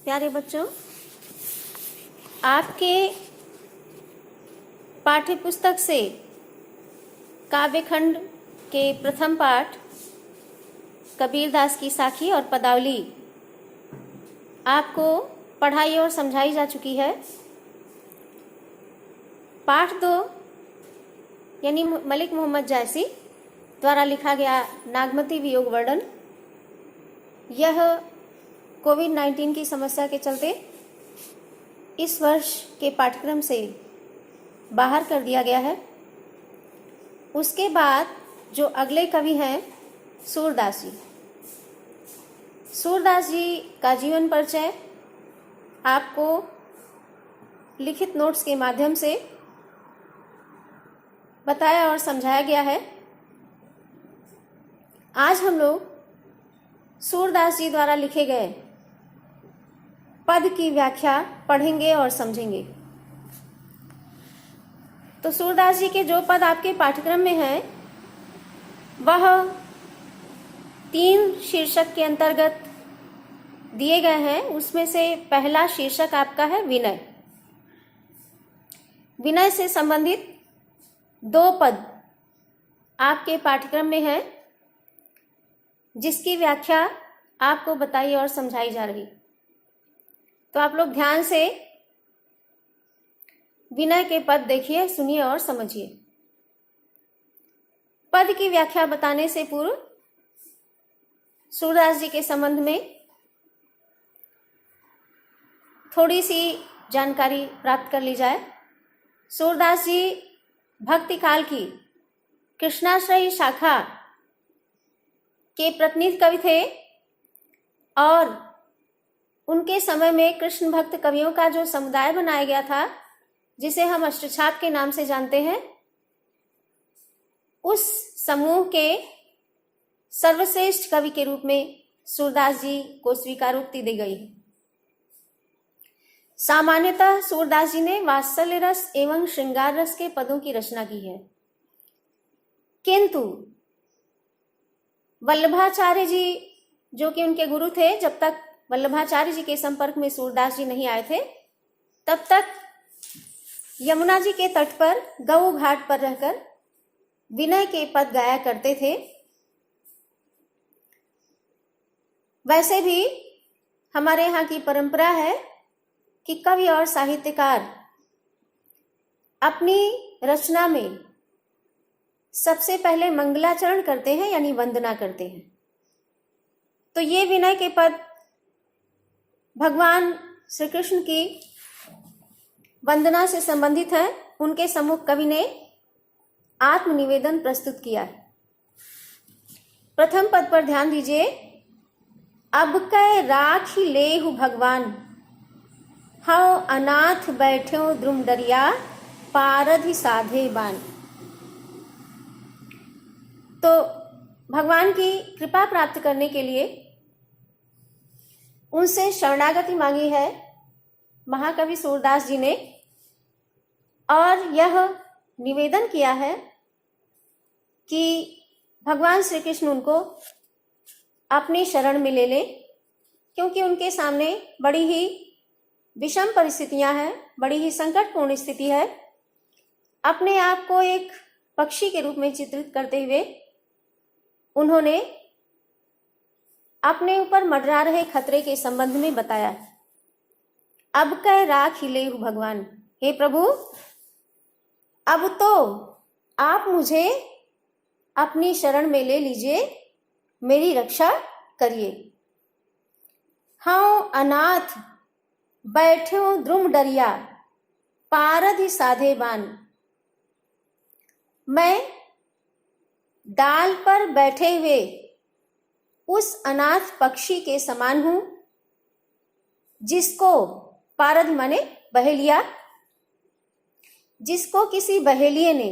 प्यारे बच्चों, आपके पाठ्य पुस्तक से काव्यखंड के प्रथम पाठ कबीरदास की साखी और पदावली आपको पढ़ाई और समझाई जा चुकी है। पाठ 2 यानी मलिक मोहम्मद जायसी द्वारा लिखा गया नागमती वियोग वर्णन, यह कोविड-19 की समस्या के चलते इस वर्ष के पाठ्यक्रम से बाहर कर दिया गया है। उसके बाद जो अगले कवि हैं सूरदास जी, सूरदास जी का जीवन परिचय आपको लिखित नोट्स के माध्यम से बताया और समझाया गया है। आज हम लोग सूरदास जी द्वारा लिखे गए पद की व्याख्या पढ़ेंगे और समझेंगे। तो सूरदास जी के जो पद आपके पाठ्यक्रम में हैं वह 3 शीर्षक के अंतर्गत दिए गए हैं। उसमें से पहला शीर्षक आपका है विनय। विनय से संबंधित 2 पद आपके पाठ्यक्रम में हैं, जिसकी व्याख्या आपको बताई और समझाई जा रही। तो आप लोग ध्यान से विनय के पद देखिए, सुनिए और समझिए। पद की व्याख्या बताने से पूर्व सूरदास जी के संबंध में थोड़ी सी जानकारी प्राप्त कर ली जाए। सूरदास जी भक्ति काल की कृष्णाश्रयी शाखा के प्रतिनिधि कवि थे और उनके समय में कृष्ण भक्त कवियों का जो समुदाय बनाया गया था, जिसे हम अष्टछाप के नाम से जानते हैं, उस समूह के सर्वश्रेष्ठ कवि के रूप में सूरदास जी को स्वीकारोक्ति दी गई है। सामान्यतः सूरदास जी ने वात्सल्य रस एवं श्रृंगार रस के पदों की रचना की है, किंतु वल्लभाचार्य जी जो कि उनके गुरु थे, जब तक वल्लभाचार्य जी के संपर्क में सूरदास जी नहीं आए थे, तब तक यमुना जी के तट पर गऊ घाट पर रहकर विनय के पद गाया करते थे। वैसे भी हमारे यहाँ की परंपरा है कि कवि और साहित्यकार अपनी रचना में सबसे पहले मंगलाचरण करते हैं, यानी वंदना करते हैं। तो ये विनय के पद भगवान श्री कृष्ण की वंदना से संबंधित है। उनके सम्मुख कवि ने आत्मनिवेदन प्रस्तुत किया है। प्रथम पद पर ध्यान दीजिए। अब कै राखी लेहु भगवान, हौ अनाथ बैठ्यो द्रुम डरिया, पारधि साधे बान। तो भगवान की कृपा प्राप्त करने के लिए उनसे शरणागति मांगी है महाकवि सूरदास जी ने, और यह निवेदन किया है कि भगवान श्री कृष्ण उनको अपनी शरण में ले ले, क्योंकि उनके सामने बड़ी ही विषम परिस्थितियां हैं, बड़ी ही संकटपूर्ण स्थिति है। अपने आप को एक पक्षी के रूप में चित्रित करते हुए उन्होंने अपने ऊपर मंडरा रहे खतरे के संबंध में बताया। अब कै राखी लेहु भगवान, हे प्रभु, अब तो आप मुझे अपनी शरण में ले लीजिए, मेरी रक्षा करिए। हाँ अनाथ बैठ्यो द्रुम डरिया, पारधि साधे बान। मैं डाल पर बैठे हुए उस अनाथ पक्षी के समान हूं, जिसको पारध माने बहेलिया, जिसको किसी बहेलिये ने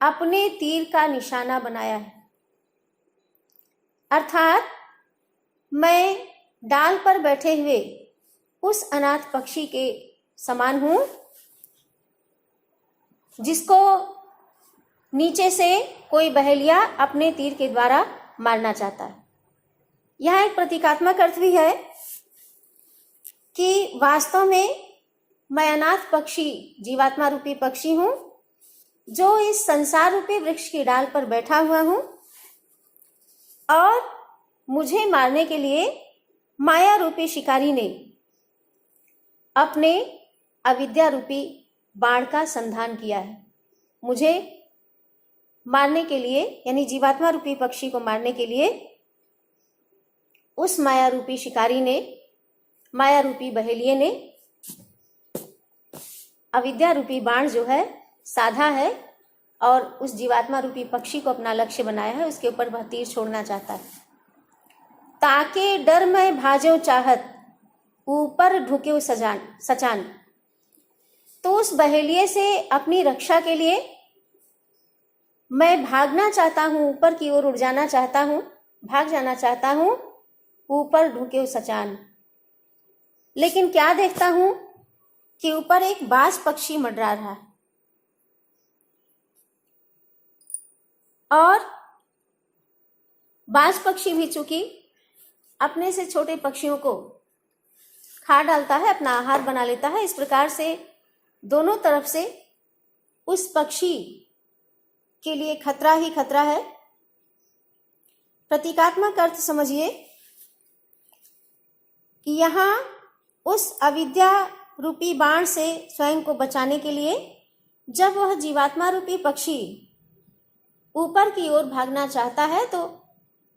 अपने तीर का निशाना बनाया है। अर्थात मैं डाल पर बैठे हुए उस अनाथ पक्षी के समान हूं, जिसको नीचे से कोई बहेलिया अपने तीर के द्वारा मारना चाहता है। यह एक प्रतीकात्मक अर्थ भी है कि वास्तव में मैं अनाथ पक्षी, जीवात्मा रूपी पक्षी हूं, जो इस संसार रूपी वृक्ष की डाल पर बैठा हुआ हूं और मुझे मारने के लिए माया रूपी शिकारी ने अपने अविद्या रूपी बाण का संधान किया है। मुझे मारने के लिए, यानी जीवात्मा रूपी पक्षी को मारने के लिए उस माया रूपी शिकारी ने, माया रूपी बहेलिये ने अविद्या रूपी बाण जो है साधा है और उस जीवात्मा रूपी पक्षी को अपना लक्ष्य बनाया है। उसके ऊपर वह तीर छोड़ना चाहता है। ताके डर में भाजो चाहत, ऊपर ढुके सचान। तो उस बहेलिये से अपनी रक्षा के लिए मैं भागना चाहता हूं, ऊपर की ओर उड़ जाना चाहता हूं, भाग जाना चाहता हूं, ऊपर ढुके सचान। लेकिन क्या देखता हूं कि ऊपर एक बाज पक्षी मंडरा रहा है और बाज पक्षी भी चूंकि अपने से छोटे पक्षियों को खा डालता है, अपना आहार बना लेता है। इस प्रकार से दोनों तरफ से उस पक्षी के लिए खतरा ही खतरा है। प्रतीकात्मक अर्थ समझिए कि यहाँ उस अविद्या रूपी बाण से स्वयं को बचाने के लिए जब वह जीवात्मा रूपी पक्षी ऊपर की ओर भागना चाहता है तो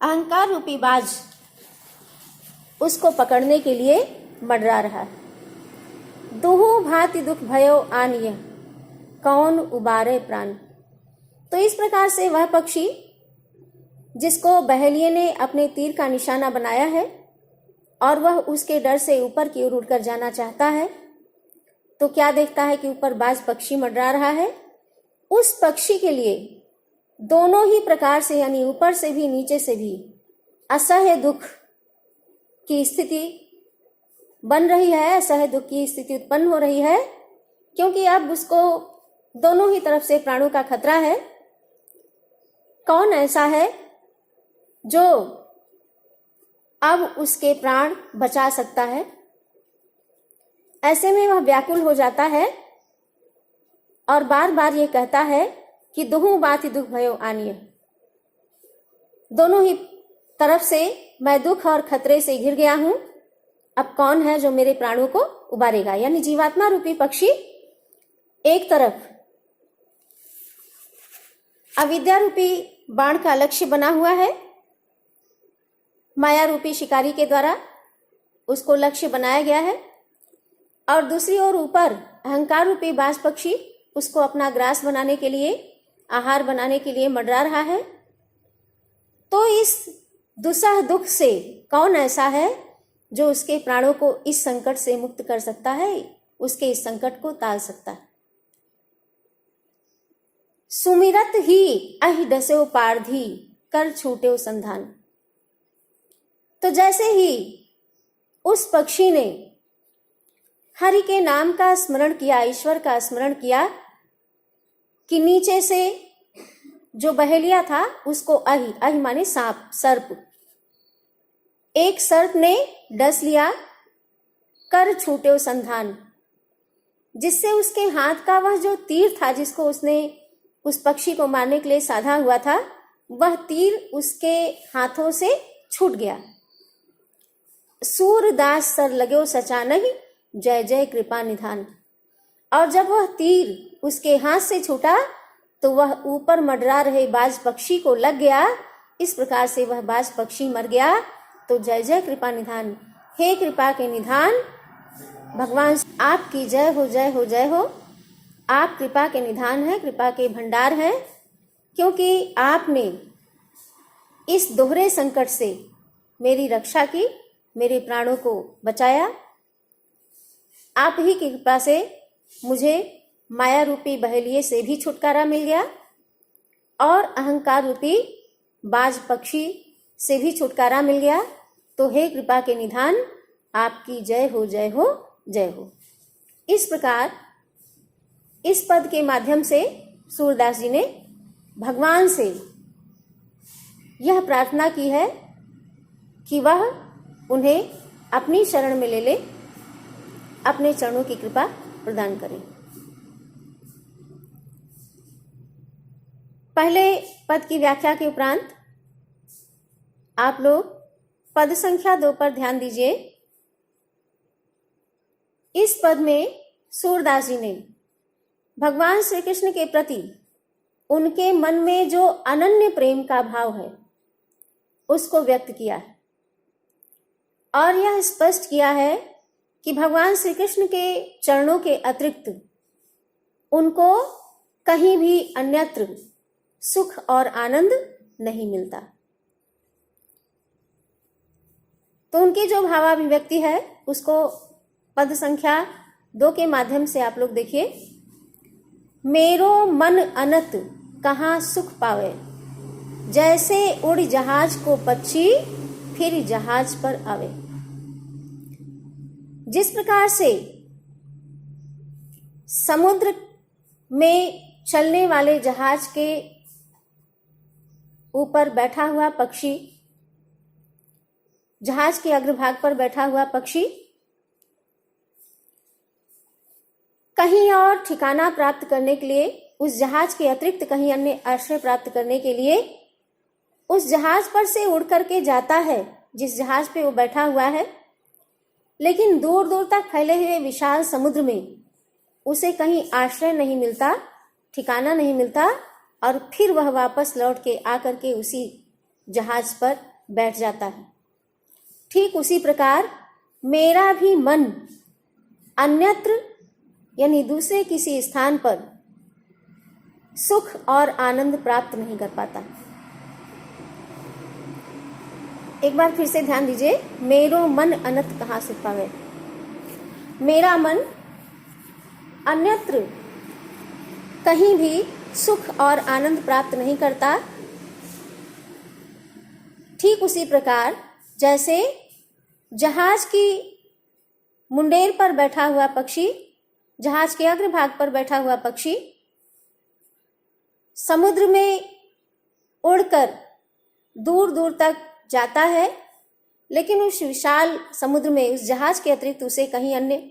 अहंकार रूपी बाज उसको पकड़ने के लिए मंडरा रहा है। दुहु भांति दुख भयो आनिय, कौन उबारे प्राण। तो इस प्रकार से वह पक्षी जिसको बहेलिये ने अपने तीर का निशाना बनाया है और वह उसके डर से ऊपर की ओर उड़कर जाना चाहता है, तो क्या देखता है कि ऊपर बाज पक्षी मंडरा रहा है। उस पक्षी के लिए दोनों ही प्रकार से, यानी ऊपर से भी नीचे से भी असह्य दुख की स्थिति बन रही है, असह्य दुख की स्थिति उत्पन्न हो रही है, क्योंकि अब उसको दोनों ही तरफ से प्राणों का खतरा है। कौन ऐसा है जो अब उसके प्राण बचा सकता है। ऐसे में वह व्याकुल हो जाता है और बार बार ये कहता है कि दुहु बाति दुख भयो आनिय। दोनों ही तरफ से मैं दुख और खतरे से घिर गया हूं, अब कौन है जो मेरे प्राणों को उबारेगा। यानी जीवात्मा रूपी पक्षी एक तरफ अविद्या रूपी बाण का लक्ष्य बना हुआ है, माया रूपी शिकारी के द्वारा उसको लक्ष्य बनाया गया है, और दूसरी ओर ऊपर अहंकार रूपी बाज पक्षी उसको अपना ग्रास बनाने के लिए, आहार बनाने के लिए मंडरा रहा है। तो इस दुस्सह दुख से कौन ऐसा है जो उसके प्राणों को इस संकट से मुक्त कर सकता है, उसके इस संकट को टाल सकता है। सुमिरत ही अहि डस्यो पारधी, कर छूटे संधान। तो जैसे ही उस पक्षी ने हरि के नाम का स्मरण किया, ईश्वर का स्मरण किया, कि नीचे से जो बहेलिया था उसको अहि, अहि माने सांप, सर्प, एक सर्प ने डस लिया, कर छूटे संधान, जिससे उसके हाथ का वह जो तीर था जिसको उसने उस पक्षी को मारने के लिए साधा हुआ था, वह तीर उसके हाथों से छूट गया। सूरदास सर लगो सचानहि, जय जय कृपा निधान। और जब वह तीर उसके हाथ से छूटा तो वह ऊपर मंडरा रहे बाज पक्षी को लग गया। इस प्रकार से वह बाज पक्षी मर गया। तो जय जय कृपा निधान, हे कृपा के निधान भगवान, आपकी जय हो, जय हो, जय हो। आप कृपा के निधान हैं, कृपा के भंडार हैं, क्योंकि आपने इस दोहरे संकट से मेरी रक्षा की, मेरे प्राणों को बचाया। आप ही की कृपा से मुझे माया रूपी बहेलिये से भी छुटकारा मिल गया और अहंकार रूपी बाज पक्षी से भी छुटकारा मिल गया। तो हे कृपा के निधान, आपकी जय हो, जय हो, जय हो। इस प्रकार इस पद के माध्यम से सूरदास जी ने भगवान से यह प्रार्थना की है कि वह उन्हें अपनी शरण में ले ले अपने चरणों की कृपा प्रदान करें। पहले पद की व्याख्या के उपरांत आप लोग पद संख्या 2 पर ध्यान दीजिए। इस पद में सूरदास जी ने भगवान श्री कृष्ण के प्रति उनके मन में जो अनन्य प्रेम का भाव है उसको व्यक्त किया है और यह स्पष्ट किया है कि भगवान श्री कृष्ण के चरणों के अतिरिक्त उनको कहीं भी अन्यत्र सुख और आनंद नहीं मिलता। तो उनकी जो भावाभिव्यक्ति है उसको पद संख्या 2 के माध्यम से आप लोग देखिए। मेरो मन अनत कहाँ सुख पावे, जैसे उड़ जहाज को पक्षी फिर जहाज पर आवे। जिस प्रकार से समुद्र में चलने वाले जहाज के ऊपर बैठा हुआ पक्षी, जहाज के अग्रभाग पर बैठा हुआ पक्षी कहीं और ठिकाना प्राप्त करने के लिए, उस जहाज के अतिरिक्त कहीं अन्य आश्रय प्राप्त करने के लिए उस जहाज पर से उड़ करके जाता है जिस जहाज पे वो बैठा हुआ है, लेकिन दूर दूर तक फैले हुए विशाल समुद्र में उसे कहीं आश्रय नहीं मिलता, ठिकाना नहीं मिलता और फिर वह वापस लौट के आकर के उसी जहाज पर बैठ जाता है। ठीक उसी प्रकार मेरा भी मन अन्यत्र यानी दूसरे किसी स्थान पर सुख और आनंद प्राप्त नहीं कर पाता। एक बार फिर से ध्यान दीजिए, मेरो मन अनंत कहाँ सुख पावे। मेरा मन अन्यत्र कहीं भी सुख और आनंद प्राप्त नहीं करता। ठीक उसी प्रकार जैसे जहाज की मुंडेर पर बैठा हुआ पक्षी, जहाज के अग्रभाग पर बैठा हुआ पक्षी समुद्र में उड़कर दूर दूर तक जाता है, लेकिन उस विशाल समुद्र में उस जहाज के अतिरिक्त उसे कहीं अन्य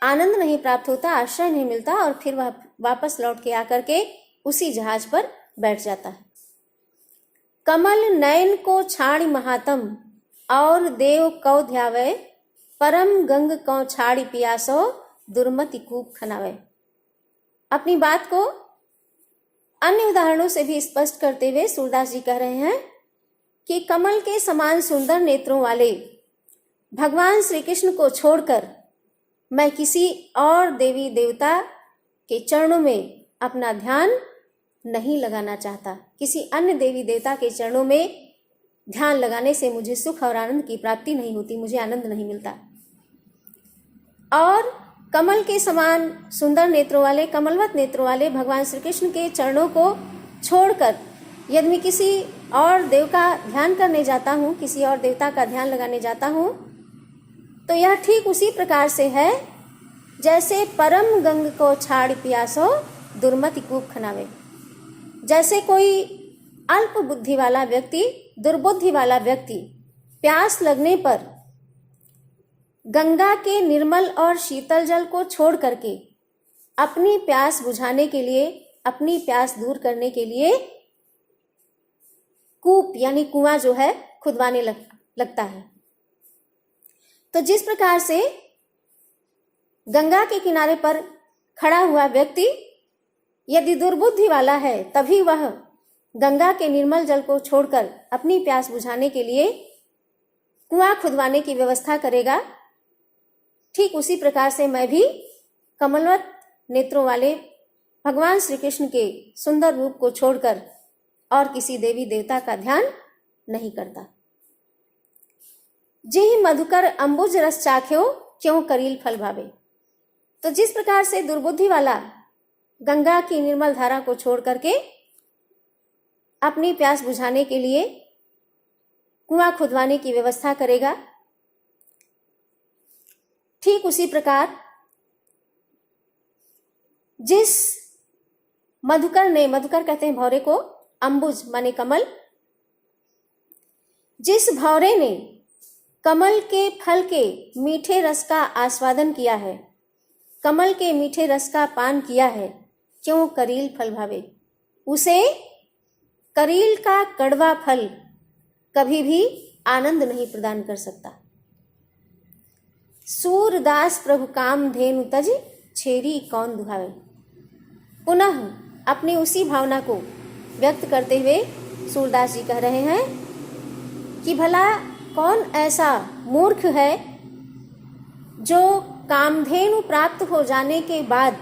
आनंद नहीं प्राप्त होता, आश्रय नहीं मिलता और फिर वह वापस लौट के आकर के उसी जहाज पर बैठ जाता है। कमल नयन को छाड़ी महातम और देव कौ ध्यावे, परम गंग कौ छाड़ी पियासो दुर्मति कूप खनावे। अपनी बात को अन्य उदाहरणों से भी स्पष्ट करते हुए सूरदास जी कह रहे हैं कि कमल के समान सुंदर नेत्रों वाले भगवान श्री कृष्ण को छोड़कर मैं किसी और देवी देवता के चरणों में अपना ध्यान नहीं लगाना चाहता। किसी अन्य देवी देवता के चरणों में ध्यान लगाने से मुझे सुख और आनंद की प्राप्ति नहीं होती, मुझे आनंद नहीं मिलता। और कमल के समान सुंदर नेत्रों वाले, कमलवत नेत्रों वाले भगवान श्री कृष्ण के चरणों को छोड़कर यदि मैं किसी और देव का ध्यान करने जाता हूँ, किसी और देवता का ध्यान लगाने जाता हूँ, तो यह ठीक उसी प्रकार से है जैसे परम गंग को छाड़ पियासो दुर्मति कूप खनावे। जैसे कोई अल्प बुद्धि वाला व्यक्ति, दुर्बुद्धि वाला व्यक्ति प्यास लगने पर गंगा के निर्मल और शीतल जल को छोड़ करके अपनी प्यास बुझाने के लिए, अपनी प्यास दूर करने के लिए कूप यानी कुआं जो है खुदवाने लगता है। तो जिस प्रकार से गंगा के किनारे पर खड़ा हुआ व्यक्ति यदि दुर्बुद्धि वाला है तभी वह गंगा के निर्मल जल को छोड़कर अपनी प्यास बुझाने के लिए कुआं खुदवाने की व्यवस्था करेगा, ठीक उसी प्रकार से मैं भी कमलवत नेत्रों वाले भगवान श्री कृष्ण के सुंदर रूप को छोड़कर और किसी देवी देवता का ध्यान नहीं करता। जेहि मधुकर अंबुज रस चाख्यो क्यों करील फल भावे। तो जिस प्रकार से दुर्बुद्धि वाला गंगा की निर्मल धारा को छोड़ करके अपनी प्यास बुझाने के लिए कुआं खुदवाने की व्यवस्था करेगा, ठीक उसी प्रकार जिस मधुकर ने, मधुकर कहते हैं भौरे को, अंबुज माने कमल, जिस भौरे ने कमल के फल के मीठे रस का आस्वादन किया है, कमल के मीठे रस का पान किया है, क्यों करील फल भावे। उसे करील का कड़वा फल कभी भी आनंद नहीं प्रदान कर सकता। सूरदास प्रभु काम धेनु तज, छेरी कौन दुहावे। पुनः अपनी उसी भावना को व्यक्त करते हुए सूरदास जी कह रहे हैं कि भला कौन ऐसा मूर्ख है जो कामधेनु प्राप्त हो जाने के बाद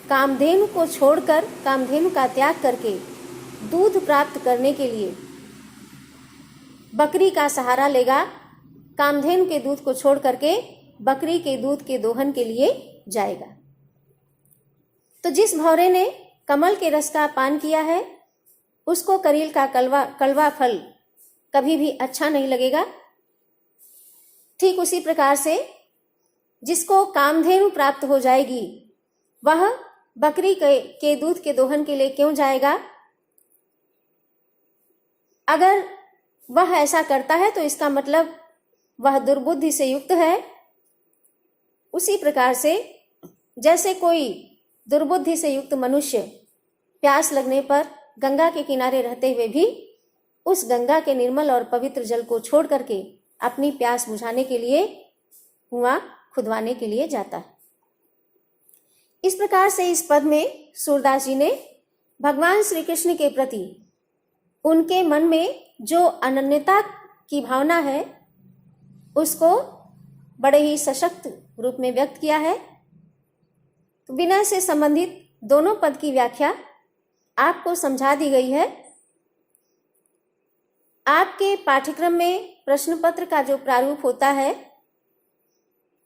कामधेनु को छोड़कर, कामधेनु का त्याग करके दूध प्राप्त करने के लिए बकरी का सहारा लेगा, कामधेनु के दूध को छोड़ करके बकरी के दूध के दोहन के लिए जाएगा। तो जिस भौरे ने कमल के रस का पान किया है उसको करील का कड़वा फल कभी भी अच्छा नहीं लगेगा। ठीक उसी प्रकार से जिसको कामधेनु प्राप्त हो जाएगी वह बकरी के दूध के दोहन के लिए क्यों जाएगा। अगर वह ऐसा करता है तो इसका मतलब वह दुर्बुद्धि से युक्त है। उसी प्रकार से जैसे कोई दुर्बुद्धि से युक्त मनुष्य प्यास लगने पर गंगा के किनारे रहते हुए भी उस गंगा के निर्मल और पवित्र जल को छोड़ करके अपनी प्यास बुझाने के लिए कुआं खुदवाने के लिए जाता है। इस प्रकार से इस पद में सूरदास जी ने भगवान श्री कृष्ण के प्रति उनके मन में जो अनन्यता की भावना है उसको बड़े ही सशक्त रूप में व्यक्त किया है। तो विनय से संबंधित दोनों पद की व्याख्या आपको समझा दी गई है। आपके पाठ्यक्रम में प्रश्न पत्र का जो प्रारूप होता है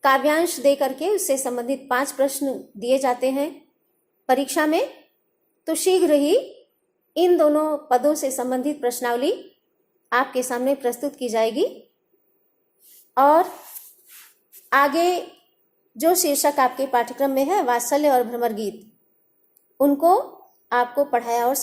काव्यांश दे करके उससे संबंधित 5 प्रश्न दिए जाते हैं परीक्षा में, तो शीघ्र ही इन दोनों पदों से संबंधित प्रश्नावली आपके सामने प्रस्तुत की जाएगी और आगे जो शीर्षक आपके पाठ्यक्रम में है वात्सल्य और भ्रमर गीत, उनको आपको पढ़ाया और